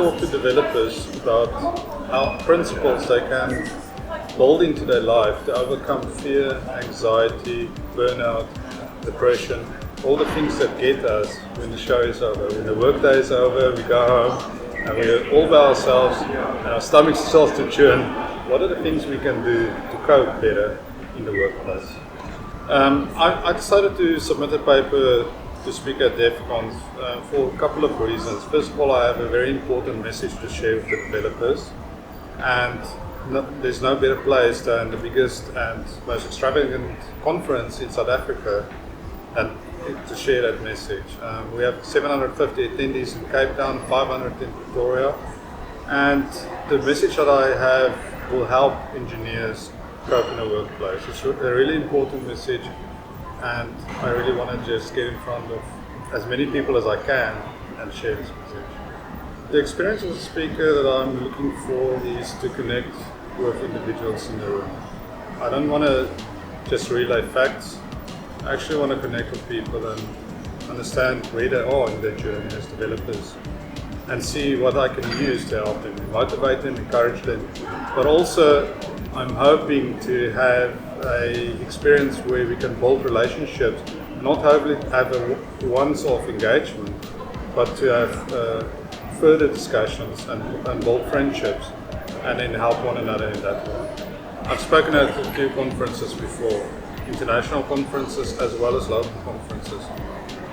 talk to developers about how principles they can build into their life to overcome fear, anxiety, burnout, depression, all the things that get us when the show is over. When the workday is over, we go home and we're all by ourselves and our stomachs starts to churn. What are the things we can do to cope better in the workplace? I decided to submit a paper to speak at DevConf for a couple of reasons. First of all, I have a very important message to share with the developers, and there's no better place than the biggest and most extravagant conference in South Africa and to share that message. We have 750 attendees in Cape Town, 500 in Pretoria, and the message that I have will help engineers cope in the workplace. It's a really important message, and I really want to just get in front of as many people as I can and share this message. The experience as a speaker that I'm looking for is to connect with individuals in the room. I don't want to just relay facts. I actually want to connect with people and understand where they are in their journey as developers and see what I can use to help them, motivate them, encourage them. But also, I'm hoping to have an experience where we can build relationships, not only have a once-off engagement, but to have further discussions and build friendships and then help one another in that way. I've spoken at a few conferences before, international conferences as well as local conferences.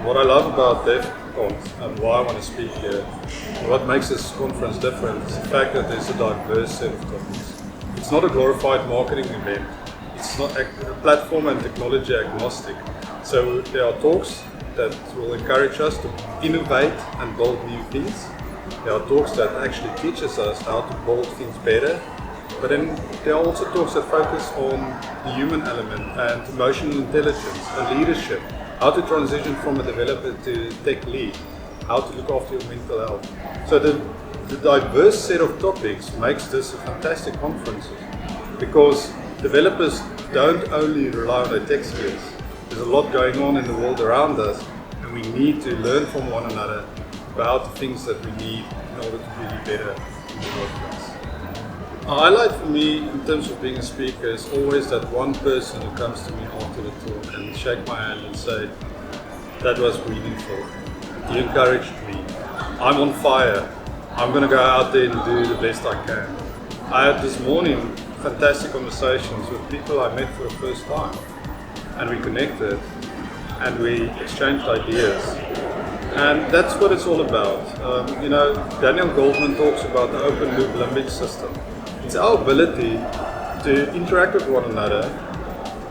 What I love about DevConf and why I want to speak here, and what makes this conference different, is the fact that there's a diverse set of topics. It's not a glorified marketing event. It's not a platform and technology agnostic. So there are talks that will encourage us to innovate and build new things. There are talks that actually teaches us how to build things better. But then there are also talks that focus on the human element and emotional intelligence and leadership, how to transition from a developer to tech lead, how to look after your mental health. So the diverse set of topics makes this a fantastic conference because developers don't only rely on their tech skills. There's a lot going on in the world around us, and we need to learn from one another about the things that we need in order to be better in the workplace. A highlight for me in terms of being a speaker is always that one person who comes to me after the talk and shake my hand and say, "That was meaningful. You encouraged me. I'm on fire. I'm going to go out there and do the best I can." I had this morning fantastic conversations with people I met for the first time, and we connected and we exchanged ideas. And that's what it's all about. Daniel Goldman talks about the open loop limbic system. It's our ability to interact with one another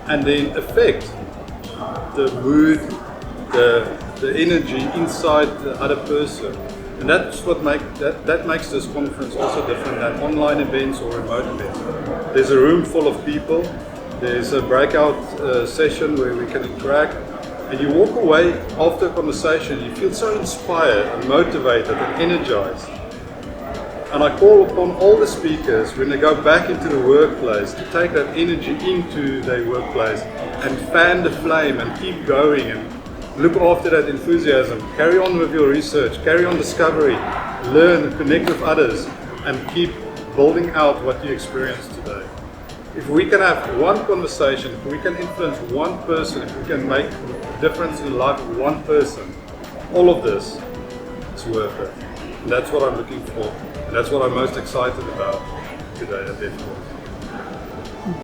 and then affect the mood, the energy inside the other person. And that's what that makes this conference also different than online events or remote events. There's a room full of people, there's a breakout session where we can interact, and you walk away after a conversation, you feel so inspired and motivated and energized. And I call upon all the speakers when they go back into the workplace to take that energy into their workplace and fan the flame and keep going and look after that enthusiasm. Carry on with your research, carry on discovery, learn, connect with others, and keep building out what you experienced today. If we can have one conversation, if we can influence one person, if we can make a difference in the life of one person, all of this is worth it. And that's what I'm looking for. And that's what I'm most excited about today at DevConf.